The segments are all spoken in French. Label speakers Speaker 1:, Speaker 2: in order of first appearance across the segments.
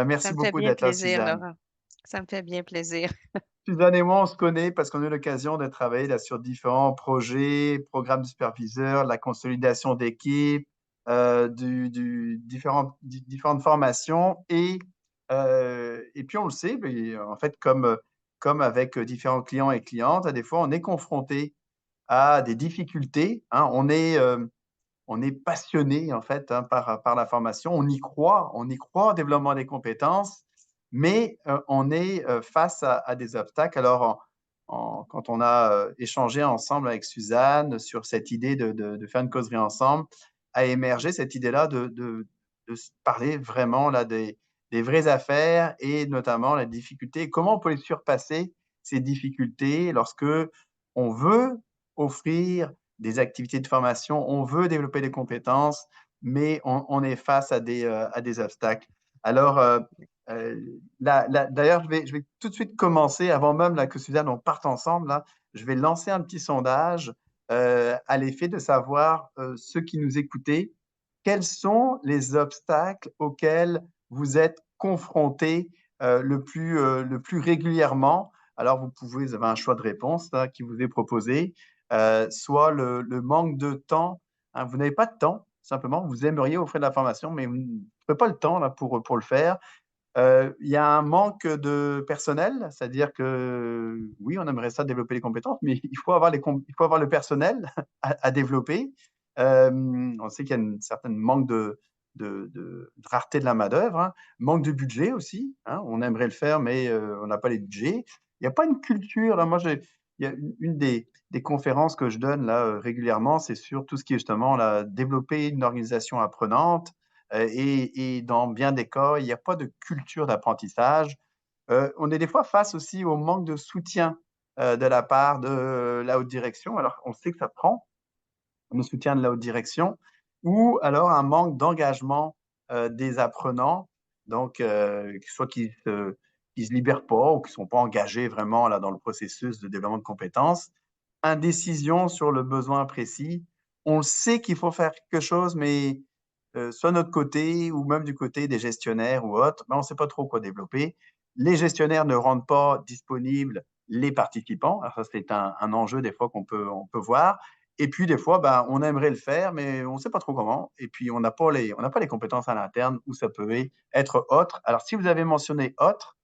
Speaker 1: Ça
Speaker 2: Merci
Speaker 1: me fait
Speaker 2: beaucoup
Speaker 1: bien
Speaker 2: d'être là,
Speaker 1: plaisir,
Speaker 2: Suzanne.
Speaker 1: Laurent. Ça me fait bien plaisir.
Speaker 2: Suzanne et moi, on se connaît parce qu'on a eu l'occasion de travailler là, sur différents projets, programmes de superviseurs, la consolidation d'équipes, différentes formations. Et puis, on le sait, mais, en fait, comme avec différents clients et clientes, des fois, on est confronté à des difficultés, hein. On est passionné en fait, hein, par la formation. On y croit au développement des compétences, mais on est face à des obstacles. Alors, quand on a échangé ensemble avec Suzanne sur cette idée de faire une causerie ensemble, a émergé cette idée-là de se parler vraiment là, des vraies affaires et notamment la difficulté. Comment on peut les surpasser, ces difficultés, lorsque on veut offrir des activités de formation, on veut développer des compétences, mais on est face à des obstacles. Alors, d'ailleurs, je vais tout de suite commencer, avant même là, que Suzanne, on parte ensemble, là, je vais lancer un petit sondage à l'effet de savoir, ceux qui nous écoutaient, quels sont les obstacles auxquels vous êtes confrontés le plus régulièrement. Alors, vous avez un choix de réponse là, qui vous est proposé, soit le manque de temps, hein. Vous n'avez pas de temps, simplement, vous aimeriez offrir de la formation, mais vous n'avez pas le temps là, pour le faire. Il y a un manque de personnel, c'est-à-dire que oui, on aimerait ça développer les compétences, mais il faut avoir le personnel à développer. On sait qu'il y a une certaine manque de rareté de la main-d'œuvre, hein. Manque de budget aussi, hein. On aimerait le faire, mais on n'a pas les budgets. Il n'y a pas une culture. Là, moi, il y a une des conférences que je donne là, régulièrement, c'est sur tout ce qui est justement là, développer une organisation apprenante. Et dans bien des cas, il n'y a pas de culture d'apprentissage. On est des fois face aussi au manque de soutien de la part de la haute direction. Alors, on sait que ça prend le soutien de la haute direction, ou alors un manque d'engagement des apprenants, donc soit qu'ils se libèrent pas ou qu'ils sont pas engagés vraiment là, dans le processus de développement de compétences. Indécision sur le besoin précis. On sait qu'il faut faire quelque chose, mais soit de notre côté ou même du côté des gestionnaires ou autres, ben, on ne sait pas trop quoi développer. Les gestionnaires ne rendent pas disponibles les participants. Alors ça, c'est un enjeu des fois on peut voir. Et puis, des fois, ben, on aimerait le faire, mais on ne sait pas trop comment. Et puis, on n'a pas les compétences à l'interne où ça peut être autre. Alors, si vous avez mentionné autre,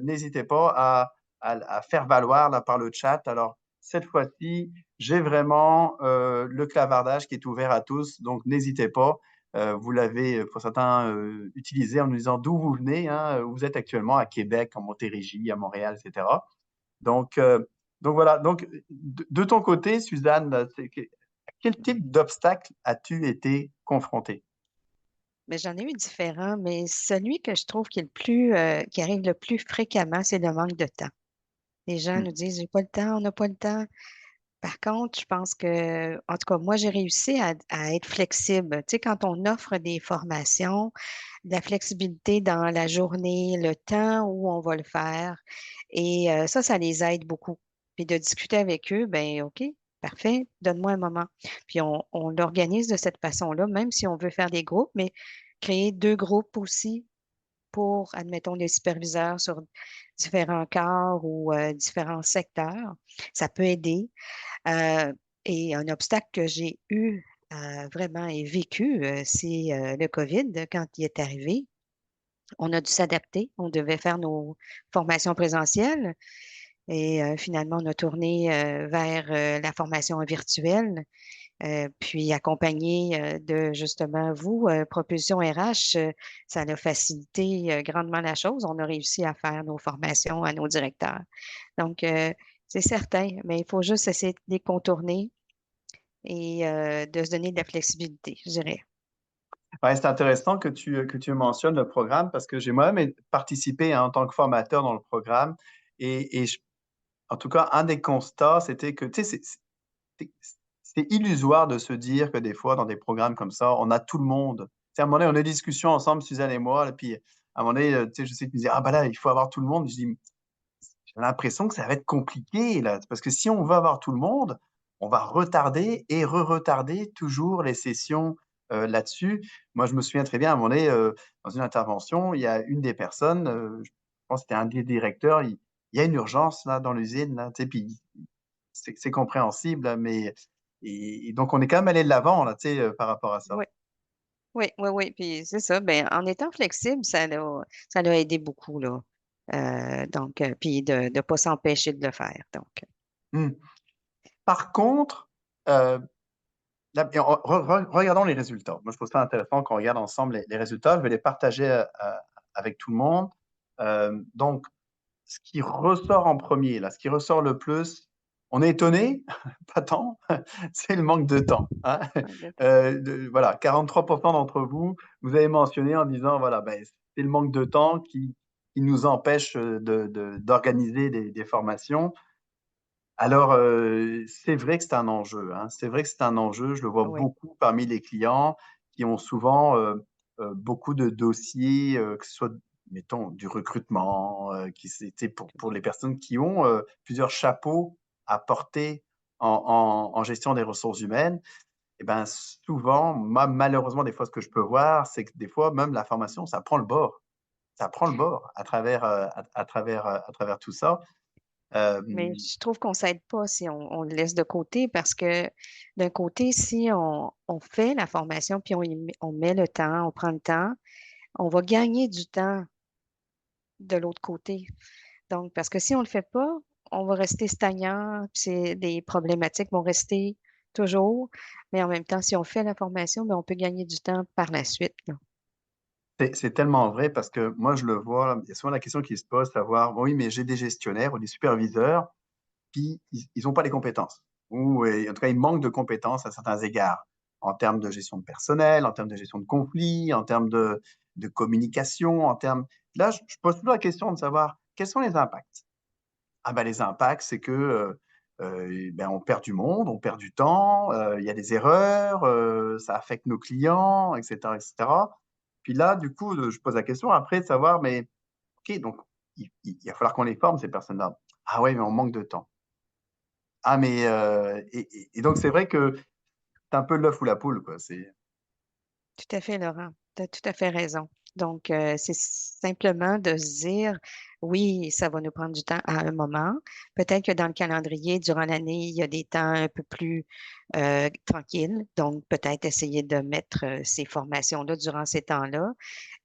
Speaker 2: n'hésitez pas à faire valoir là, par le chat. Alors, cette fois-ci, j'ai vraiment le clavardage qui est ouvert à tous. Donc, n'hésitez pas. Vous l'avez, pour certains, utilisé en nous disant d'où vous venez, hein. Vous êtes actuellement à Québec, en Montérégie, à Montréal, etc. Donc, voilà. Donc, de ton côté, Suzanne, là, à quel type d'obstacle as-tu été confrontée?
Speaker 1: Mais j'en ai eu différents, mais celui que je trouve qui est qui arrive le plus fréquemment, c'est le manque de temps. Les gens
Speaker 2: Hmm.
Speaker 1: nous disent, j'ai pas le temps, on n'a pas le temps. Par contre, je pense que, en tout cas, moi, j'ai réussi à être flexible. Tu sais, quand on offre des formations, de la flexibilité dans la journée, le temps où on va le faire. Et ça les aide beaucoup. Puis de discuter avec eux, ben OK, parfait, donne-moi un moment. Puis on l'organise de cette façon-là, même si on veut faire des groupes, mais créer deux groupes aussi pour, admettons, les superviseurs sur différents corps ou différents secteurs. Ça peut aider. Euh, et un obstacle que j'ai eu vraiment et vécu, c'est le COVID quand il est arrivé. On a dû s'adapter. On devait faire nos formations présentielles et finalement, on a tourné vers la formation virtuelle, puis accompagné de justement vous, Propulsion RH, ça a facilité grandement la chose. On a réussi à faire nos formations à nos directeurs. Donc, c'est certain, mais il faut juste essayer de les contourner et de se donner de la flexibilité, je dirais.
Speaker 2: Ouais, c'est intéressant que tu mentionnes le programme parce que j'ai moi-même participé, hein, en tant que formateur dans le programme. En tout cas, un des constats, c'était que tu sais, c'est c'est illusoire de se dire que des fois, dans des programmes comme ça, on a tout le monde. Tu sais, à un moment donné, on a des discussions ensemble, Suzanne et moi, et puis à un moment donné, tu sais, je sais que tu me disais, ah bah là, il faut avoir tout le monde. Je dis, j'ai l'impression que ça va être compliqué, là, parce que si on veut avoir tout le monde, on va retarder et re-retarder toujours les sessions là-dessus. Moi, je me souviens très bien, à un moment donné, dans une intervention, il y a une des personnes, je pense que c'était un des directeurs, il y a une urgence là dans l'usine, là, tu sais, puis c'est compréhensible, là, mais et donc on est quand même allé de l'avant là, tu sais, par rapport à ça.
Speaker 1: Oui, oui, oui, oui. Puis c'est ça. Ben, en étant flexible, ça l'a aidé beaucoup, là. Donc, puis de ne pas s'empêcher de le faire. Donc,
Speaker 2: Hmm. Par contre, euh, et regardons les résultats. Moi, je trouve ça intéressant qu'on regarde ensemble les résultats. Je vais les partager avec tout le monde. Donc, ce qui ressort en premier, là, ce qui ressort le plus, on est étonné, pas tant, c'est le manque de temps, hein. Voilà, 43% d'entre vous, vous avez mentionné en disant, voilà, ben, c'est le manque de temps qui nous empêche d'organiser des formations. Alors, c'est vrai que c'est un enjeu, hein. C'est vrai que c'est un enjeu. Je le vois
Speaker 1: oui,
Speaker 2: beaucoup parmi les clients qui ont souvent beaucoup de dossiers, que ce soit, mettons, du recrutement, qui c'était pour les personnes qui ont plusieurs chapeaux à porter en gestion des ressources humaines. Et ben, souvent, malheureusement, des fois, ce que je peux voir, c'est que des fois, même la formation, ça prend le bord. Ça prend le bord à travers tout ça. Euh,
Speaker 1: mais je trouve qu'on s'aide pas si on le laisse de côté parce que d'un côté, si on fait la formation puis on met le temps, on prend le temps, on va gagner du temps de l'autre côté. Donc, parce que si on le fait pas, on va rester stagnant, puis les problématiques vont rester toujours. Mais en même temps, si on fait la formation, ben, on peut gagner du temps par la suite, là.
Speaker 2: C'est tellement vrai parce que moi, je le vois, il y a souvent la question qui se pose, savoir, bon, oui, mais j'ai des gestionnaires ou des superviseurs, puis ils n'ont pas les compétences. Ou en tout cas, ils manquent de compétences à certains égards, en termes de gestion de personnel, en termes de gestion de conflits, en termes de communication, en termes... Là, je pose toujours la question de savoir quels sont les impacts. Ah ben, les impacts, c'est que ben, on perd du monde, on perd du temps, il y a des erreurs, ça affecte nos clients, etc., etc. Puis là, du coup, je pose la question après de savoir, mais OK, donc il va falloir qu'on les forme, ces personnes-là. Ah ouais, mais on manque de temps. Ah, mais et donc c'est vrai que c'est un peu l'œuf ou la poule, quoi. C'est
Speaker 1: Tout à fait, Laurent. Tu as tout à fait raison. Donc, c'est simplement de se dire, oui, ça va nous prendre du temps à un moment. Peut-être que dans le calendrier, durant l'année, il y a des temps un peu plus tranquilles. Donc, peut-être essayer de mettre ces formations-là durant ces temps-là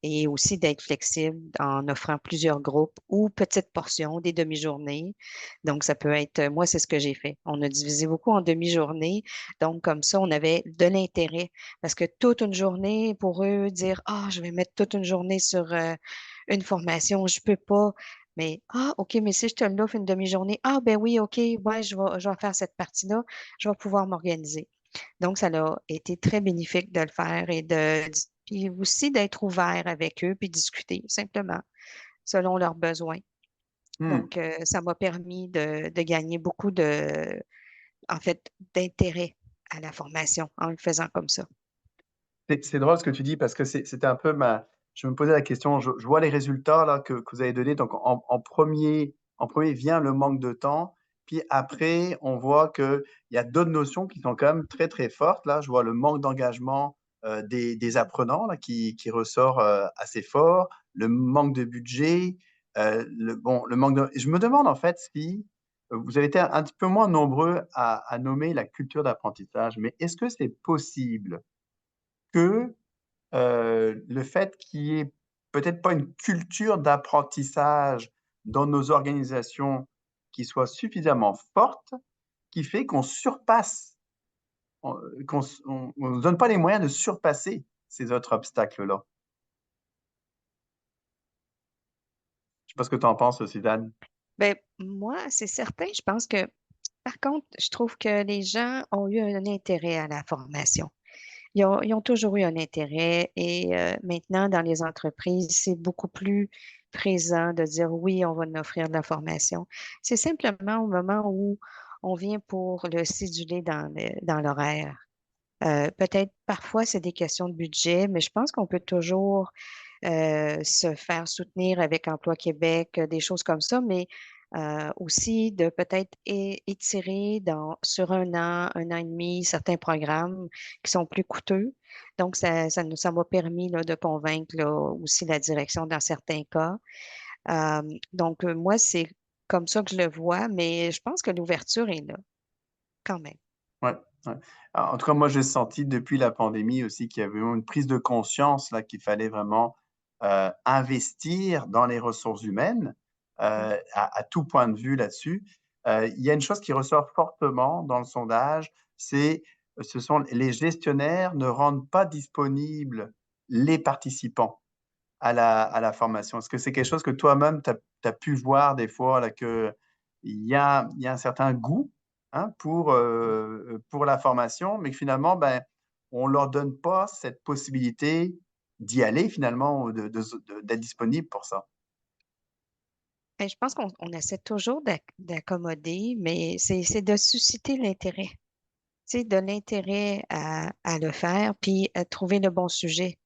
Speaker 1: et aussi d'être flexible en offrant plusieurs groupes ou petites portions, des demi-journées. Donc, ça peut être, moi, c'est ce que j'ai fait. On a divisé beaucoup en demi-journées. Donc, comme ça, on avait de l'intérêt parce que toute une journée, pour eux, dire, ah, je vais mettre toute une journée sur une formation, je peux pas. Mais, ah, OK, mais si je te l'offre une demi-journée, ah, ben oui, OK, ouais, je vais faire cette partie-là, je vais pouvoir m'organiser. Donc, ça a été très bénéfique de le faire puis aussi d'être ouvert avec eux puis discuter simplement selon leurs besoins.
Speaker 2: hmm.
Speaker 1: Donc, ça m'a permis de gagner beaucoup en fait, d'intérêt à la formation en le faisant comme ça.
Speaker 2: C'est drôle ce que tu dis parce que c'était un peu ma. Je me posais la question, je vois les résultats là, que vous avez donnés. Donc, en premier vient le manque de temps. Puis après, on voit qu'il y a d'autres notions qui sont quand même très, très fortes. Là, je vois le manque d'engagement des apprenants là, qui ressort assez fort, le manque de budget, bon, le manque de. Je me demande en fait si vous avez été un petit peu moins nombreux à nommer la culture d'apprentissage, mais est-ce que c'est possible que le fait qu'il y ait peut-être pas une culture d'apprentissage dans nos organisations qui soit suffisamment forte, qui fait qu'on surpasse, on ne donne pas les moyens de surpasser ces autres obstacles-là. Je sais pas ce que tu en penses, Suzanne.
Speaker 1: Ben, moi, c'est certain, je pense que, par contre, je trouve que les gens ont eu un intérêt à la formation. Ils ont toujours eu un intérêt et maintenant, dans les entreprises, c'est beaucoup plus présent de dire oui, on va nous offrir de la formation. C'est simplement au moment où on vient pour le céduler dans l'horaire. Peut-être parfois, c'est des questions de budget, mais je pense qu'on peut toujours se faire soutenir avec Emploi Québec, des choses comme ça, mais Aussi de peut-être étirer sur un an et demi, certains programmes qui sont plus coûteux. Donc, ça m'a permis là, de convaincre là, aussi la direction dans certains cas. Moi, c'est comme ça que je le vois, mais je pense que l'ouverture est là, quand même.
Speaker 2: Ouais, ouais. En tout cas, moi, j'ai senti depuis la pandémie aussi qu'il y avait une prise de conscience là, qu'il fallait vraiment investir dans les ressources humaines
Speaker 1: Mm.
Speaker 2: à tout point de vue là-dessus. Il y a une chose qui ressort fortement dans le sondage, ce sont les gestionnaires ne rendent pas disponibles les participants à la formation. Est-ce que c'est quelque chose que toi-même, tu as pu voir des fois, là, qu'il il y a un certain goût hein, pour la formation, mais que finalement, ben, on ne leur donne pas cette possibilité d'y aller finalement, ou d'être disponible pour ça?
Speaker 1: Ben, je pense qu'on essaie toujours d'accommoder, mais c'est de susciter l'intérêt. Tu sais, de l'intérêt à le faire, puis à trouver le bon sujet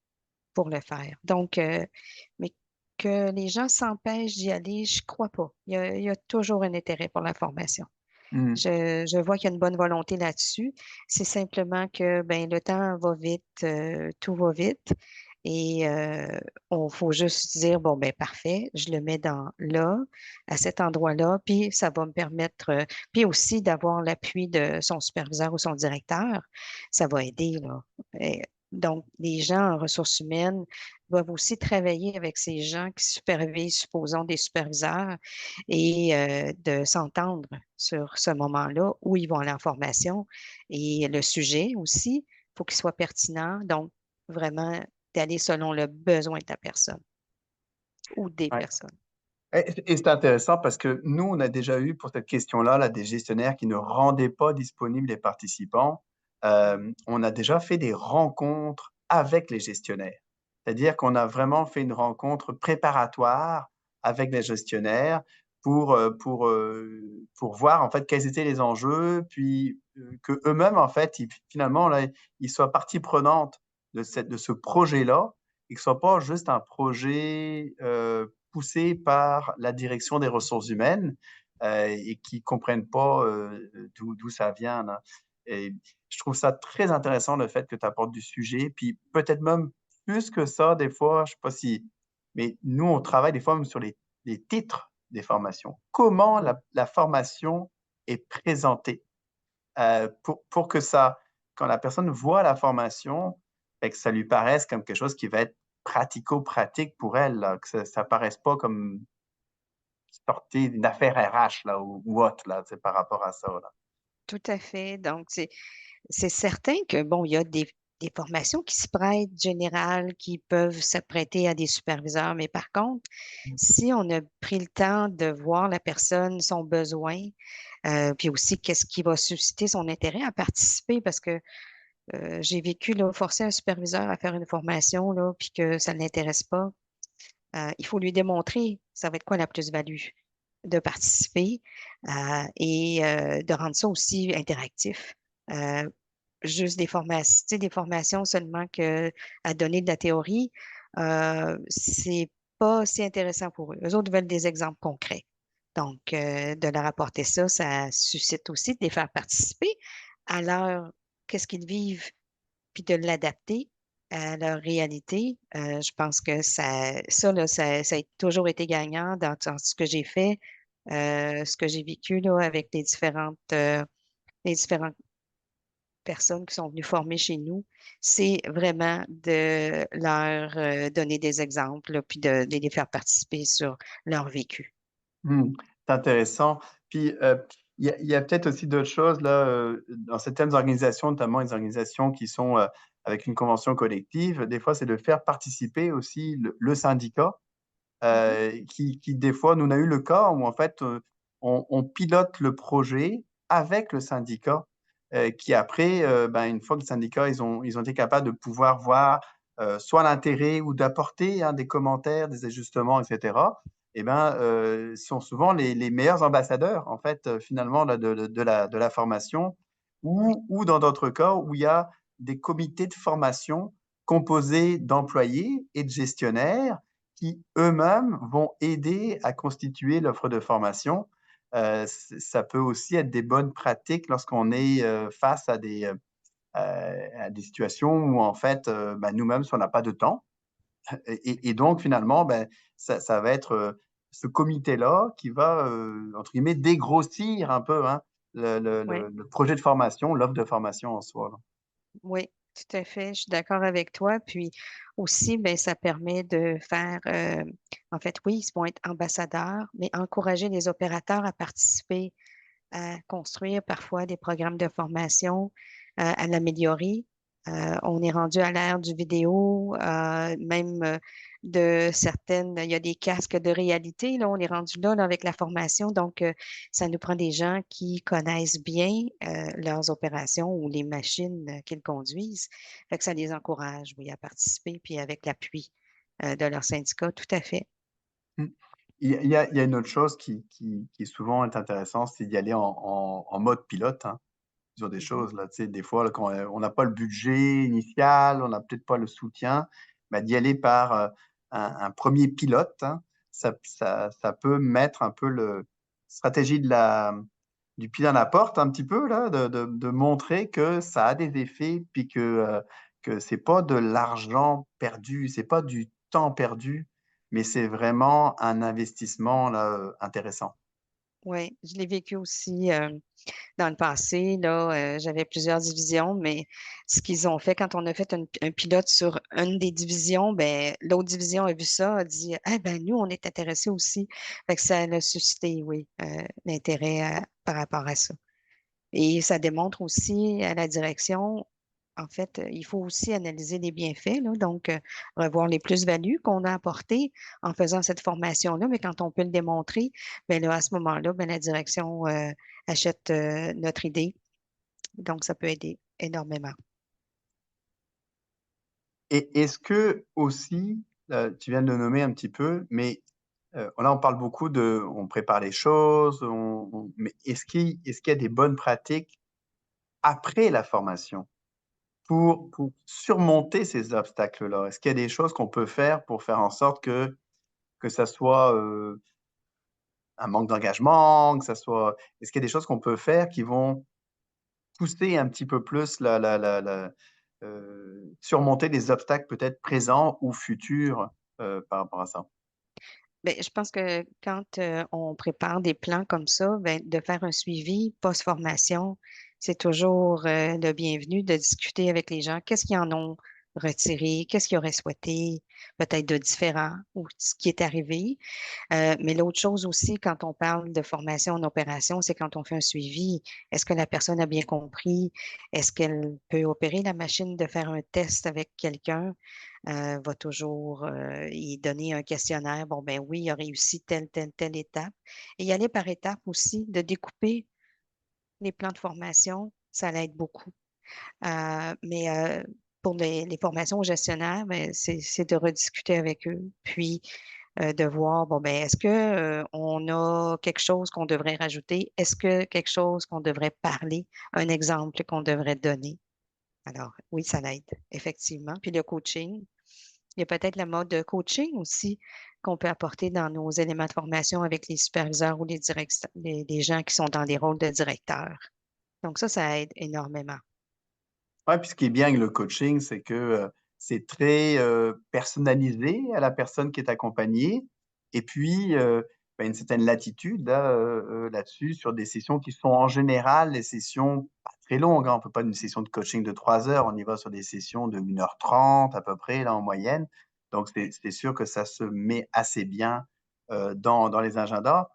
Speaker 1: pour le faire. Mais que les gens s'empêchent d'y aller, je crois pas. Il y a toujours un intérêt pour la formation.
Speaker 2: Hmm.
Speaker 1: Je vois qu'il y a une bonne volonté là-dessus. C'est simplement que ben, le temps va vite, tout va vite. Et on faut juste dire, bon, ben parfait, je le mets là, à cet endroit-là, puis ça va me permettre, puis aussi d'avoir l'appui de son superviseur ou son directeur, ça va aider, là. Et donc, les gens en ressources humaines doivent aussi travailler avec ces gens qui supervisent, supposons, des superviseurs, et de s'entendre sur ce moment-là où ils vont aller en formation et le sujet aussi, il faut qu'il soit pertinent. Donc, vraiment d'aller selon le besoin de la personne ou des
Speaker 2: Ouais.
Speaker 1: personnes.
Speaker 2: Et c'est intéressant parce que nous, on a déjà eu pour cette question-là là, des gestionnaires qui ne rendaient pas disponibles les participants. On a déjà fait des rencontres avec les gestionnaires. C'est-à-dire qu'on a vraiment fait une rencontre préparatoire avec les gestionnaires pour voir en fait quels étaient les enjeux, puis que eux-mêmes en fait, finalement là, ils soient partie prenante de ce projet-là et que ce soit pas juste un projet poussés par la direction des ressources humaines et qui ne comprennent pas d'où ça vient. Là. Et je trouve ça très intéressant le fait que tu apportes du sujet, puis peut-être même plus que ça, des fois, je ne sais pas si, mais nous, on travaille des fois même sur les titres des formations. Comment la formation est présentée pour que ça, quand la personne voit la formation, fait que ça lui paraisse comme quelque chose qui va être pratico-pratique pour elle, là, que ça paraisse pas comme sorti d'une affaire RH là, ou autre là, tu sais, par rapport à ça. Là.
Speaker 1: Tout à fait. Donc, c'est certain que, bon, il y a des formations qui se prêtent générales, qui peuvent s'apprêter à des superviseurs, mais par contre, si on a pris le temps de voir la personne, son besoin, puis aussi qu'est-ce qui va susciter son intérêt à participer, parce que j'ai vécu là, forcer un superviseur à faire une formation, là, puis que ça ne l'intéresse pas. Il faut lui démontrer ça va être quoi la plus-value de participer et de rendre ça aussi interactif. Euh, Juste des formations, tu sais, des formations seulement que à donner de la théorie, c'est pas si intéressant pour eux. Eux autres veulent des exemples concrets. Donc, de leur apporter ça, ça suscite aussi de les faire participer à leur, qu'est-ce qu'ils vivent puis de l'adapter à leur réalité. Je pense que ça a toujours été gagnant dans ce que j'ai fait, ce que j'ai vécu là, avec les différentes personnes qui sont venues former chez nous. C'est vraiment de leur donner des exemples, là, puis de les faire participer sur leur vécu.
Speaker 2: Hmm, c'est intéressant. Puis, il y a peut-être aussi d'autres choses là, dans certaines organisations, notamment les organisations qui sont avec une convention collective. Des fois, c'est de faire participer aussi le syndicat
Speaker 1: Mhm.
Speaker 2: qui, des fois, nous on a eu le cas où en fait, on pilote le projet avec le syndicat, qui après, ben, une fois que le syndicat, ils ont été capables de pouvoir voir soit l'intérêt ou d'apporter hein, des commentaires, des ajustements, etc. Et ben, sont souvent les meilleurs ambassadeurs, en fait, finalement, là, de la formation,
Speaker 1: Oui.
Speaker 2: ou dans d'autres cas où il y a des comités de formation composés d'employés et de gestionnaires qui eux-mêmes vont aider à constituer l'offre de formation. Ça peut aussi être des bonnes pratiques lorsqu'on est face à des situations où, en fait, bah, nous-mêmes, si on n'a pas de temps, et donc, finalement, ben, ça va être ce comité-là qui va, entre guillemets, dégrossir un peu hein,
Speaker 1: Oui,
Speaker 2: le projet de formation, l'offre de formation en soi. Là.
Speaker 1: oui, tout à fait. Je suis d'accord avec toi. Puis aussi, ben, ça permet de faire, en fait, oui, ils vont être ambassadeurs, mais encourager les opérateurs à participer, à construire parfois des programmes de formation, à l'améliorer. On est rendu à l'ère du vidéo, même de certaines, il y a des casques de réalité, là, on est rendu là, avec la formation. Donc, ça nous prend des gens qui connaissent bien leurs opérations ou les machines qu'ils conduisent. Fait que ça les encourage, oui, à participer, puis avec l'appui de leur syndicat, tout à fait.
Speaker 2: Mm. Il y a une autre chose qui souvent est intéressante, c'est d'y aller en mode pilote. Hein, sur des
Speaker 1: Mhm.
Speaker 2: choses. Là, tu sais, des fois, là, quand on n'a pas le budget initial, on n'a peut-être pas le soutien, bah, d'y aller par un premier pilote, hein, ça peut mettre un peu le stratégie du pied dans la porte un petit peu, là, de montrer que ça a des effets, puis que c'est pas de l'argent perdu, c'est pas du temps perdu, mais c'est vraiment un investissement là, intéressant.
Speaker 1: Oui, je l'ai vécu aussi. Dans le passé, là, j'avais plusieurs divisions, mais ce qu'ils ont fait quand on a fait un pilote sur une des divisions, ben, l'autre division a vu ça, a dit, ah ben, nous, on est intéressés aussi. Fait que ça a suscité, oui, l'intérêt par rapport à ça. Et ça démontre aussi à la direction, en fait, il faut aussi analyser les bienfaits, là, donc revoir les plus-values qu'on a apportées en faisant cette formation-là, mais quand on peut le démontrer, ben là, à ce moment-là, ben, la direction achète notre idée. Donc, ça peut aider énormément.
Speaker 2: Et est-ce que aussi, tu viens de le nommer un petit peu, mais là on parle beaucoup de, on prépare les choses, mais est-ce qu'il y a des bonnes pratiques après la formation pour surmonter ces obstacles-là? Est-ce qu'il y a des choses qu'on peut faire pour faire en sorte que ça soit un manque d'engagement, que ça soit, est-ce qu'il y a des choses qu'on peut faire qui vont pousser un petit peu plus surmonter des obstacles peut-être présents ou futurs par rapport à ça.
Speaker 1: Ben, je pense que quand on prépare des plans comme ça, ben, de faire un suivi post-formation, c'est toujours le bienvenu de discuter avec les gens. Qu'est-ce qu'ils en ont retiré? Qu'est-ce qu'ils auraient souhaité peut-être de différent ou ce qui est arrivé? Mais l'autre chose aussi, quand on parle de formation en opération, c'est quand on fait un suivi. Est-ce que la personne a bien compris? Est-ce qu'elle peut opérer la machine de faire un test avec quelqu'un? Va toujours y donner un questionnaire. Bon, ben oui, il a réussi telle étape. Et y aller par étapes aussi, de découper les plans de formation, ça l'aide beaucoup. Mais pour les formations aux gestionnaires, ben, c'est de rediscuter avec eux, puis de voir, bon, ben, est-ce que on a quelque chose qu'on devrait rajouter? Est-ce que quelque chose qu'on devrait parler? Un exemple qu'on devrait donner? Alors, oui, ça l'aide, effectivement. Puis le coaching, il y a peut-être le mode de coaching aussi qu'on peut apporter dans nos éléments de formation avec les superviseurs ou les gens qui sont dans des rôles de directeurs. Donc ça aide énormément.
Speaker 2: Ouais, puis ce qui est bien avec le coaching, c'est que c'est très personnalisé à la personne qui est accompagnée. Et puis, ben, une certaine latitude là, là-dessus sur des sessions qui sont en général des sessions pas très longues. Hein. On ne peut pas une session de coaching de 3 heures. On y va sur des sessions de 1h30 à peu près là, en moyenne. Donc, c'est sûr que ça se met assez bien dans les agendas.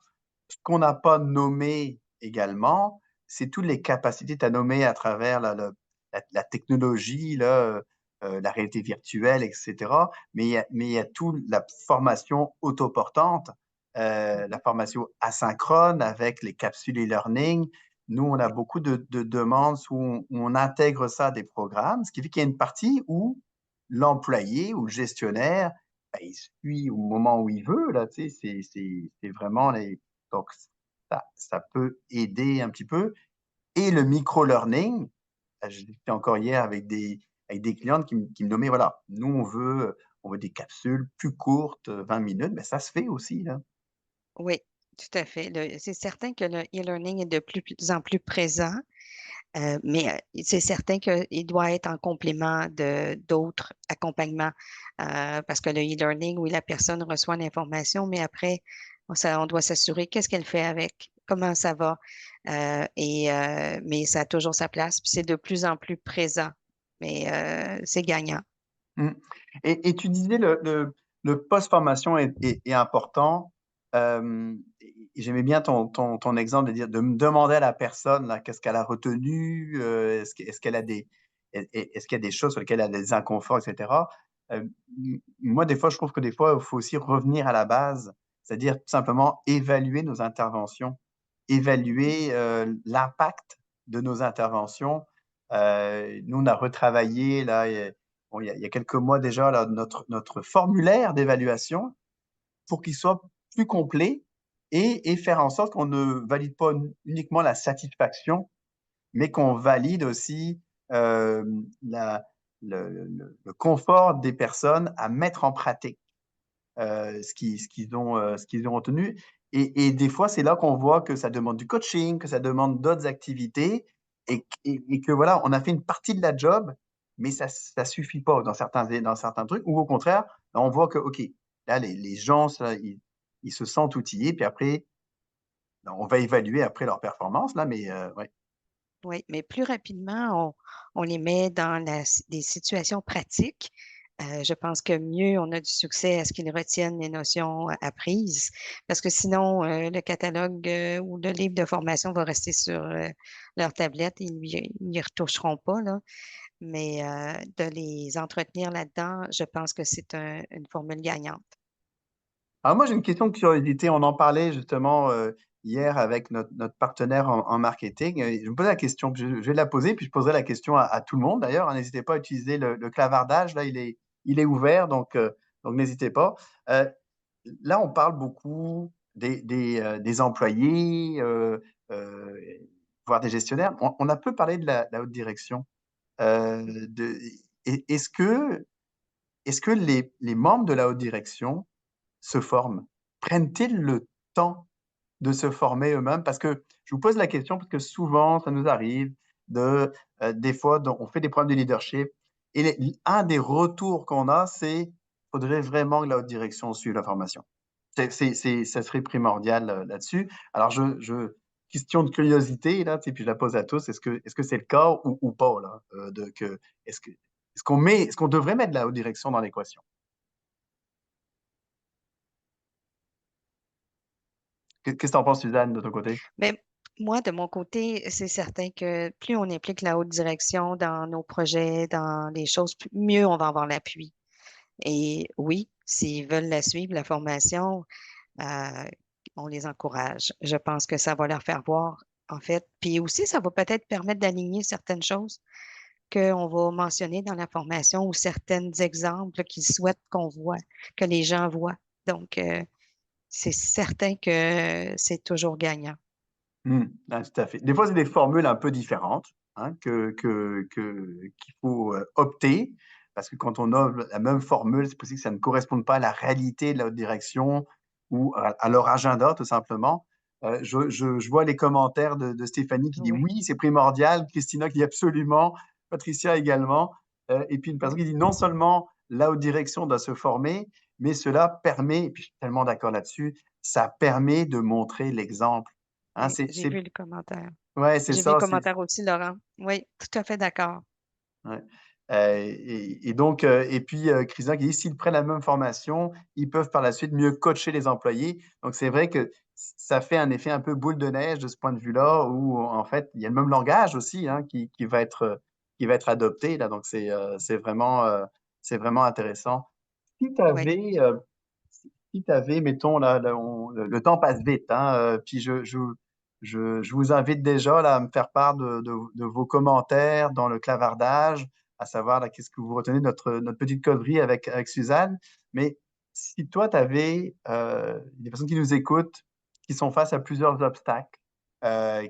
Speaker 2: Ce qu'on n'a pas nommé également, c'est toutes les capacités que tu as nommées à travers la technologie, là, la réalité virtuelle, etc. Mais il y a tout la formation autoportante, la
Speaker 1: Mhm.
Speaker 2: formation asynchrone avec les capsules e-learning. Nous, on a
Speaker 1: Oui,
Speaker 2: beaucoup de demandes où on intègre ça à des programmes, ce qui fait qu'il y a une partie où l'employé ou le gestionnaire, ben, il suit au moment où il veut. Là, tu sais, c'est vraiment les, donc, ça peut aider un petit peu. Et le micro-learning, je discutais encore hier avec des clientes qui me nommaient, voilà, nous, on veut des capsules plus courtes, 20 minutes, mais ça se fait aussi, là.
Speaker 1: Oui, tout à fait. C'est certain que le e-learning est de plus en plus présent. Mais c'est certain qu'il doit être en complément de d'autres accompagnements parce que le e-learning, oui, la personne reçoit l'information, mais après, on doit s'assurer qu'est-ce qu'elle fait avec, comment ça va. Mais ça a toujours sa place, puis c'est de plus en plus présent. Mais c'est gagnant.
Speaker 2: Mmh. Et tu disais le post-formation est important. Et j'aimais bien ton exemple de dire de me demander à la personne là, qu'est-ce qu'elle a retenu, est-ce qu'elle a est-ce qu'il y a des choses sur lesquelles elle a des inconforts, et cetera. Moi, des fois, je trouve que des fois, il faut aussi revenir à la base, c'est-à-dire tout simplement évaluer nos interventions, évaluer, l'impact de nos interventions. Nous, on a retravaillé là, bon, il y a quelques mois déjà, là, notre formulaire d'évaluation pour qu'il soit plus complet et faire en sorte qu'on ne valide pas uniquement la satisfaction, mais qu'on valide aussi la, le confort des personnes à mettre en pratique ce qu'ils ont retenu. Et des fois, c'est là qu'on voit que ça demande du coaching, que ça demande d'autres activités et que voilà, on a fait une partie de la job, mais ça suffit pas dans certains trucs, ou au contraire, là, on voit que, OK, là, les gens, ils se sentent outillés, puis après, on va évaluer après leur performance, là, mais ouais.
Speaker 1: Oui, mais plus rapidement, on les met dans des situations pratiques. Je pense que mieux on a du succès à ce qu'ils retiennent les notions apprises, parce que sinon, le catalogue ou le livre de formation va rester sur leur tablette, ils n'y retoucheront pas, là. Mais de les entretenir là-dedans, je pense que c'est une formule gagnante.
Speaker 2: Alors moi, j'ai une question de curiosité. On en parlait justement hier avec notre partenaire en marketing. Et je me posais la question, puis je vais la poser, puis je poserai la question à tout le monde d'ailleurs, hein. N'hésitez pas à utiliser le clavardage. Là, il est ouvert, donc n'hésitez pas. Euh, Là, on parle beaucoup des employés, euh, voire des gestionnaires. On a peu parlé de la haute direction. Euh, de, est-ce que les membres de la haute direction se forment? Prennent-ils le temps de se former eux-mêmes? Parce que je vous pose la question parce que souvent, ça nous arrive des fois, on fait des problèmes de leadership et un des retours qu'on a, c'est faudrait vraiment que la haute direction suive la formation. Ça serait primordial là-dessus. Alors, question de curiosité, là, tu sais, puis je la pose à tous, est-ce que c'est le cas ou pas, là, est-ce qu'on devrait mettre la haute direction dans l'équation? Qu'est-ce que tu en penses, Suzanne, de ton côté?
Speaker 1: Mais moi, de mon côté, c'est certain que plus on implique la haute direction dans nos projets, dans les choses, mieux on va avoir l'appui. Et oui, s'ils veulent la suivre, la formation, euh, on les encourage. Je pense que ça va leur faire voir, en fait. Puis aussi, ça va peut-être permettre d'aligner certaines choses qu'on va mentionner dans la formation ou certains exemples qu'ils souhaitent qu'on voit, que les gens voient. Donc, c'est certain que c'est toujours gagnant.
Speaker 2: Ah, tout à fait. Des fois, c'est des formules un peu différentes hein, qu'il faut opter, parce que quand on a la même formule, c'est possible que ça ne corresponde pas à la réalité de la haute direction ou à leur agenda, tout simplement. Je vois les commentaires de Stéphanie qui dit
Speaker 1: Oui,
Speaker 2: oui, c'est primordial, Christina qui dit absolument, Patricia également, et puis une personne
Speaker 1: oui.
Speaker 2: qui dit non seulement la haute direction doit se former, mais cela permet, et puis je suis tellement d'accord là-dessus, ça permet de montrer l'exemple. Hein,
Speaker 1: Oui, j'ai vu le commentaire.
Speaker 2: ouais, c'est
Speaker 1: J'ai vu le
Speaker 2: ça.
Speaker 1: commentaire aussi, Laurent. Oui, tout à fait d'accord.
Speaker 2: Ouais. Et puis, Christian qui dit, s'ils prennent la même formation, ils peuvent par la suite mieux coacher les employés. Donc, c'est vrai que ça fait un effet un peu boule de neige de ce point de vue-là, où en fait, il y a le même langage aussi hein, qui va être adopté. Là. Donc, c'est vraiment intéressant. Si tu
Speaker 1: Oui.
Speaker 2: avais, si tu avais, mettons, là, le temps passe vite, hein, puis je vous invite déjà là, à me faire part de vos commentaires dans le clavardage, à savoir là, qu'est-ce que vous retenez de notre petite coderie avec Suzanne. Mais si toi, tu avais des personnes qui nous écoutent, qui sont face à plusieurs obstacles, que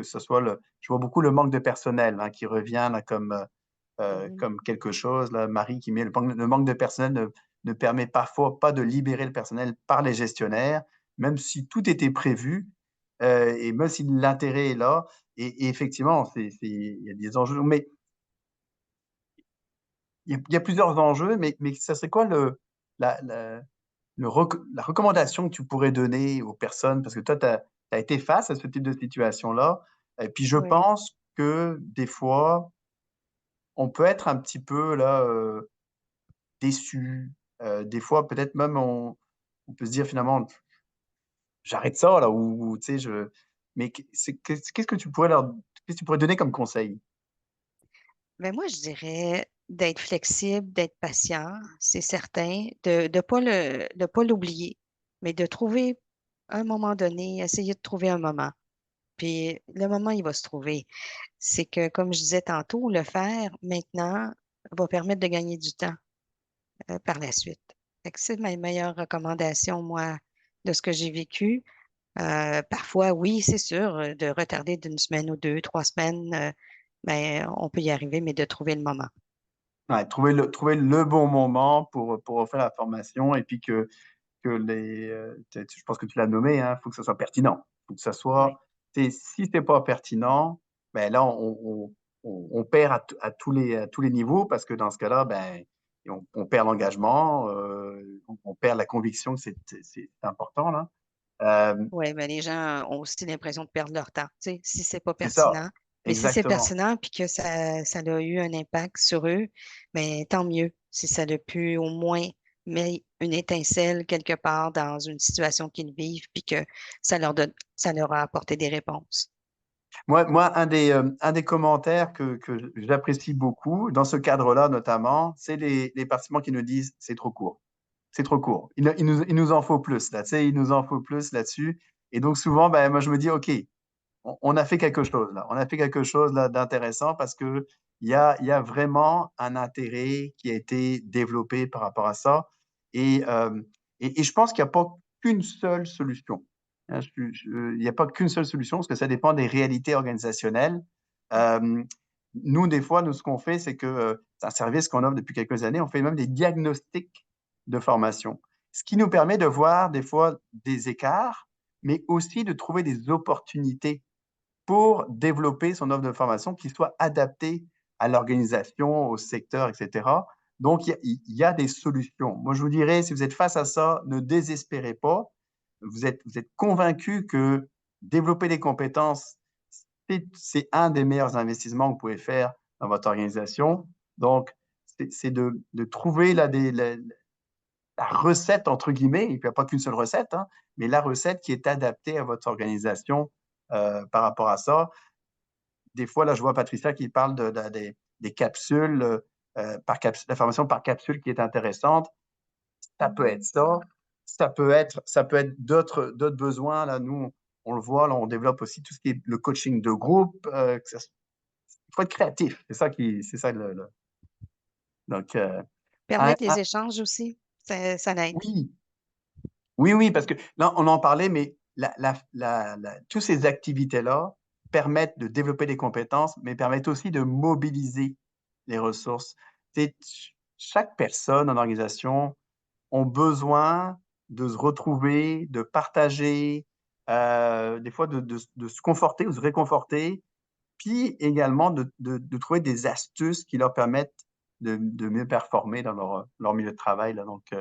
Speaker 2: ce soit je vois beaucoup le manque de personnel hein, qui revient là,
Speaker 1: Mhm.
Speaker 2: comme quelque chose. Là, Marie qui met le manque de personnel ne permet parfois pas de libérer le personnel par les gestionnaires, même si tout était prévu et même si l'intérêt est là. Et effectivement, il y a des enjeux. Mais il y a plusieurs enjeux, mais ça serait quoi la, la, la recommandation que tu pourrais donner aux personnes? Parce que toi, tu as été face à ce type de situation-là. Et puis, je
Speaker 1: Oui,
Speaker 2: pense que des fois, on peut être un petit peu là, déçu. Des fois, peut-être même, on peut se dire finalement, j'arrête ça, là, ou tu sais, mais qu'est-ce que tu pourrais qu'est-ce que tu pourrais donner comme conseil?
Speaker 1: mais moi, je dirais d'être flexible, d'être patient, c'est certain, de de pas l'oublier, mais de trouver un moment donné, essayer de trouver un moment. Puis le moment, il va se trouver. C'est que, comme je disais tantôt, le faire maintenant va permettre de gagner du temps par la suite. Fait que c'est ma meilleure recommandation, moi, de ce que j'ai vécu. Parfois, oui, c'est sûr, de retarder d'une semaine ou deux, 3 semaines, ben, on peut y arriver, mais de trouver le moment.
Speaker 2: Ouais, trouver le bon moment pour refaire la formation et puis que je pense que tu l'as nommé, il faut que ça soit pertinent. Il faut que ça
Speaker 1: Oui,
Speaker 2: soit, si c'est pas pertinent, ben là, on perd à tous les niveaux parce que dans ce cas-là, ben, on perd l'engagement, on perd la conviction que c'est important, là. Euh,
Speaker 1: ouais, mais les gens ont aussi l'impression de perdre leur temps, tu sais, si c'est pas
Speaker 2: c'est ça,
Speaker 1: pertinent. Mais si c'est
Speaker 2: exactement.
Speaker 1: pertinent puis que ça a eu un impact sur eux, ben, tant mieux. Si ça a pu au moins mettre une étincelle quelque part dans une situation qu'ils vivent puis que ça leur a apporté des réponses.
Speaker 2: Moi, un des commentaires que j'apprécie beaucoup, dans ce cadre-là notamment, c'est les participants qui nous disent c'est trop court. C'est trop court. Il nous en faut plus, là. Tu sais, il nous en faut plus là-dessus. Et donc, souvent, ben, moi, je me dis, OK, on a fait quelque chose, là. On a fait quelque chose, là, d'intéressant parce que il y a vraiment un intérêt qui a été développé par rapport à ça. Et, euh, et je pense qu'il n'y a pas qu'une seule solution. Il n'y a pas qu'une seule solution parce que ça dépend des réalités organisationnelles. Euh, Nous, des fois, nous, ce qu'on fait, c'est que c'est un service qu'on offre depuis quelques années. On fait même des diagnostics de formation, ce qui nous permet de voir des fois des écarts, mais aussi de trouver des opportunités pour développer son offre de formation qui soit adaptée à l'organisation, au secteur, etc. Donc, il y a des solutions. Moi, je vous dirais, si vous êtes face à ça, ne désespérez pas. Vous êtes convaincu que développer des compétences, c'est un des meilleurs investissements que vous pouvez faire dans votre organisation. Donc, c'est de trouver la recette, entre guillemets, il n'y a pas qu'une seule recette, mais la recette qui est adaptée à votre organisation par rapport à ça. Des fois, là, je vois Patricia qui parle des capsules, la formation par capsule qui est intéressante. Ça peut être ça. Ça peut être d'autres besoins. Là, nous, on le voit, là, on développe aussi tout ce qui est le coaching de groupe. Il faut être créatif. C'est ça donc,
Speaker 1: Permettre les échanges aussi, ça l'aide.
Speaker 2: oui, oui, parce que là, on en parlait, mais toutes ces activités-là permettent de développer des compétences, mais permettent aussi de mobiliser les ressources. C'est- Chaque personne en organisation a besoin de se retrouver, de partager, des fois de se conforter ou se réconforter, puis également de trouver des astuces qui leur permettent de mieux performer dans leur milieu de travail, là. Donc,